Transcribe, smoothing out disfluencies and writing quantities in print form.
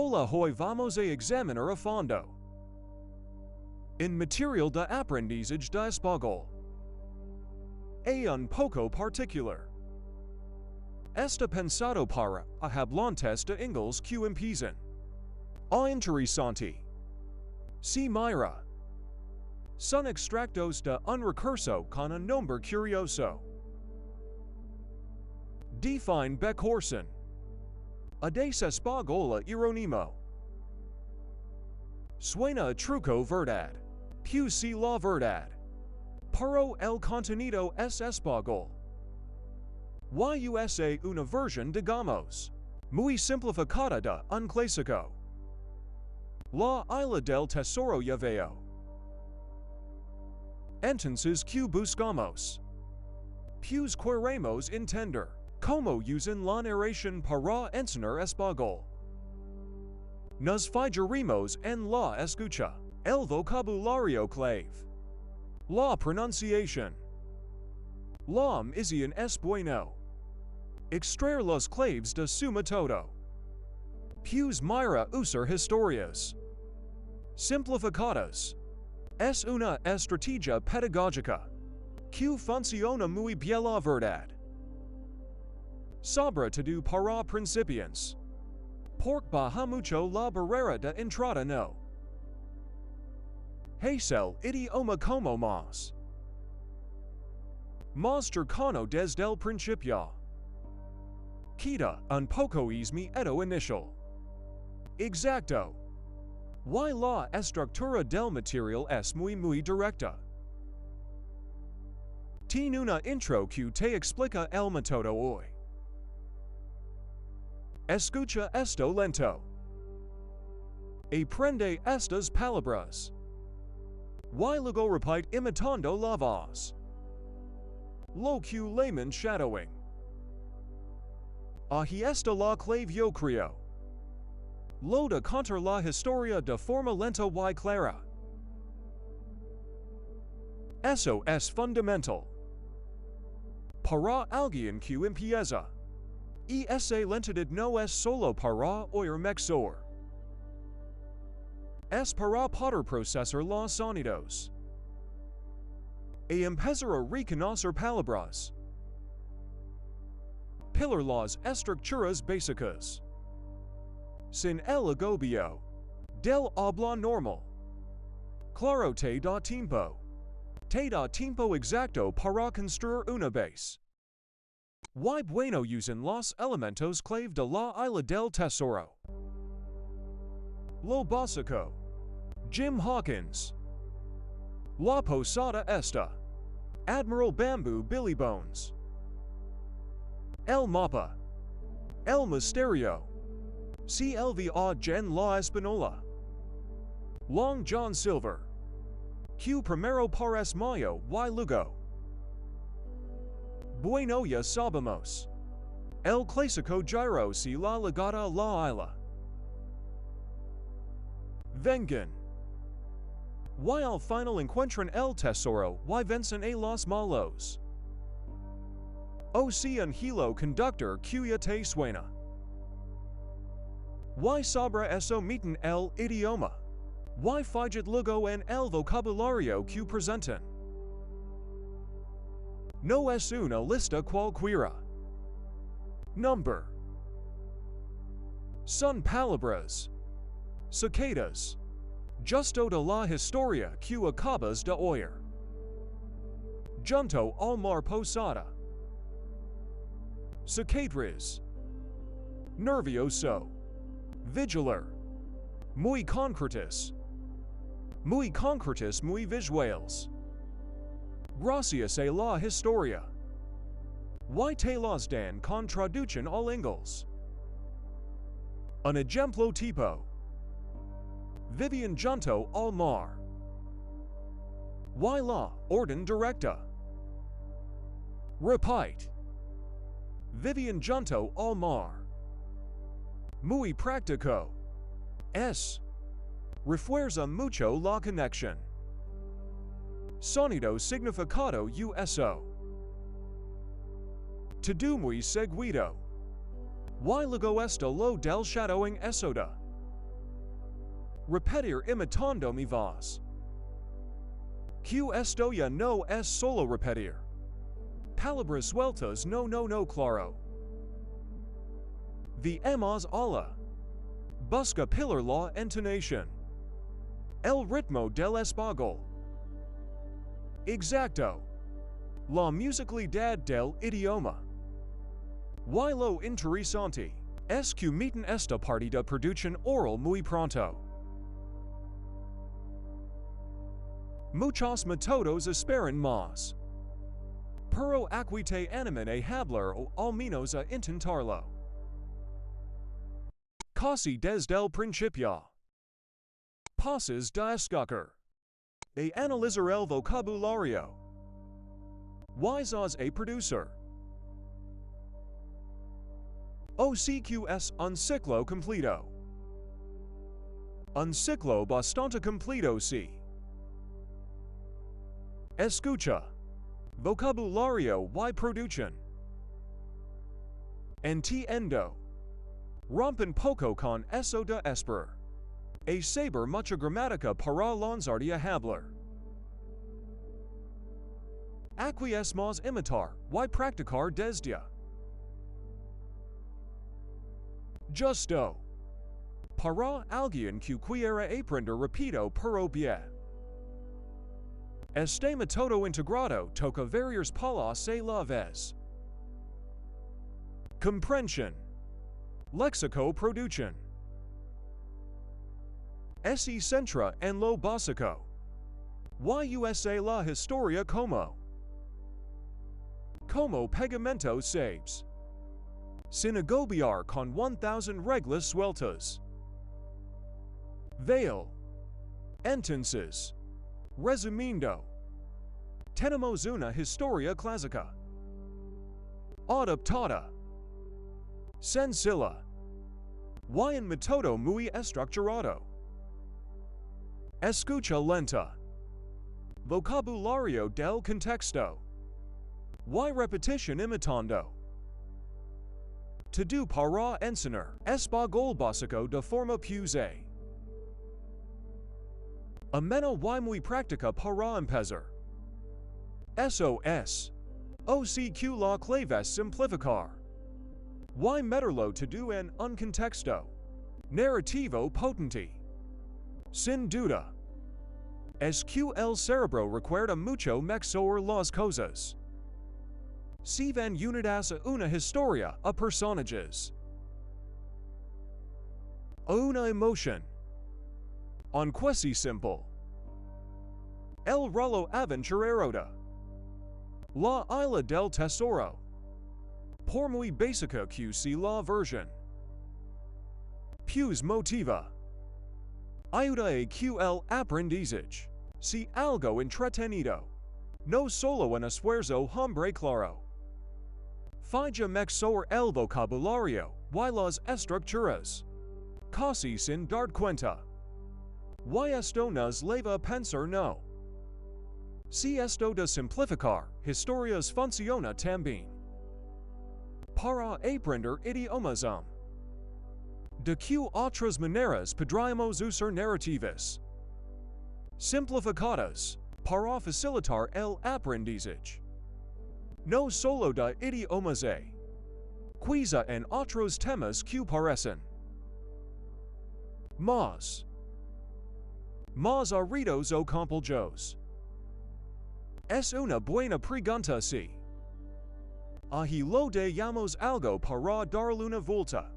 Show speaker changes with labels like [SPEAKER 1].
[SPEAKER 1] Hola hoy vamos a examinar a fondo. En material de aprendizaje de español. A un poco particular. Está pensado para hablantes de inglés que empiezan. A interesante. Si mira. Son extractos de un recurso con un nombre curioso. Define Becorson. Ades española ironimo. Suena a truco verdad. Pues si la verdad. Pero el contenido es español. YUSA una versión digamos. Muy simplificada de un clásico. La isla del tesoro ya veo. Entonces que buscamos. Pues queremos entender. Como usan la narración para enseñar español. Nos fijaremos en la escucha, el vocabulario clave, la pronunciación. La omisión es bueno. Extraer los claves de su método. Pues mira usar historias simplificadas. Es una estrategia pedagógica que funciona muy bien la verdad. Sobre todo para principiantes. Porque baja mucho la barrera de entrada no. Es el idioma como más cercano desde el principio. Quita un poco es mi edo inicial. Exacto. Y la estructura del material es muy directa. Tiene una intro que te explica el método hoy. Escucha esto lento. Aprende estas palabras. Y luego repite imitando la voz. Lo que llaman shadowing. Aquí está la clave yo creo. Lo de contar la historia de forma lenta y clara. Eso es fundamental. Para alguien que empieza. Y esa lentitud no es solo para oír mejor. Es para poder procesar los sonidos. E empezar a reconocer palabras. Pilar las estructuras básicas. Sin el agobio. Del habla normal. Claro te da tiempo. Te da tiempo exacto para construir una base. Y bueno usan los elementos clave de la isla del tesoro. Lo básico. Jim Hawkins. La posada esta. Admiral Bamboo Billy Bones. El mapa. El misterio. CLVA Gen La Española. Long John Silver. Q primero pares mayo y luego. Bueno ya sabemos. El clásico giro si la legada a la isla. Vengan. Y al final encuentran el tesoro y vencen a los malos. O si un hilo conductor que te suena. Y sobre eso meten el idioma. Y fijan luego en el vocabulario que presentan. No es una lista cualquiera. Number. Son palabras. Cicadas. Justo de la historia que acabas de oír. Junto al mar posada. Cicatriz. Nervioso. Vigilar. Muy concretos. Muy concretos muy visuales. Gracias a la historia. Y te las dan con traducción al inglés. Un ejemplo tipo. Vivian junto al mar. Y la orden directa. Repite. Vivian junto al mar. Muy práctico. Es. Refuerza mucho la conexión. Sonido significado uso. Todo muy seguido. Y luego está lo del shadowing eso da. Repetir imitando mi voz. Q estoy no es solo repetir. Palabras sueltas no claro. Vemos ala. Busca pillar la entonación. El ritmo del español. Exacto. La musicalidad del idioma. Y lo interesante es que meten esta partida producción oral muy pronto. Muchos métodos esperan más. Pero acuite animen a hablar o al menos a intentarlo. Casi desde el principio. Pases de escoger. A analizar el vocabulario. Sos a producer. OCQS un ciclo completo. Un ciclo bastante completo si. Escucha. Vocabulario y producción. Entiendo. Rompen poco con eso de esperar. A saber mucha gramática para lanzarte a hablar. Acquiescemos imitar y practicar desde. Justo. Para alguien que quiera aprender rápido pero bien. Este método integrado toca varias palas a la vez. Comprensión. Léxico producción. Se centra en lo básico. Usa la historia como pegamento saves. Sin agobiar con 1000 reglas sueltas. Veil. Entonces. Resumiendo. Tenemos una historia clásica. Adaptada. Sencilla. Y en método muy estructurado. Escucha lenta. Vocabulario del contexto. Y repetición imitando. To para enseñar español básico de forma puze. Ameno y muy práctica para empezar. Eso es. OCQ la clave es simplificar. Y meterlo todo en un contexto. Narrativo potente. Sin duda. Es que el cerebro recuerda mucho mejor las cosas. Si van unidas a una historia a personajes. A una emoción. Un quasi simple. El rollo aventurero de. La isla del tesoro. Por muy básica que sea la versión. Pues motiva. Ayuda a que el aprendizaje. Si algo entretenido. No solo un esfuerzo hombre claro. Fija mejor el vocabulario y las estructuras. Casi sin dar cuenta. Y esto nos lleva a pensar no. Si esto de simplificar historias funciona también. Para aprender idiomas. De que otras maneras podríamos usar narrativas simplificadas para facilitar el aprendizaje. No solo de idiomas quizá en otros temas que parecen más arridos o completos. Es una buena pregunta si. Ahí lo dejamos algo para darle una vuelta.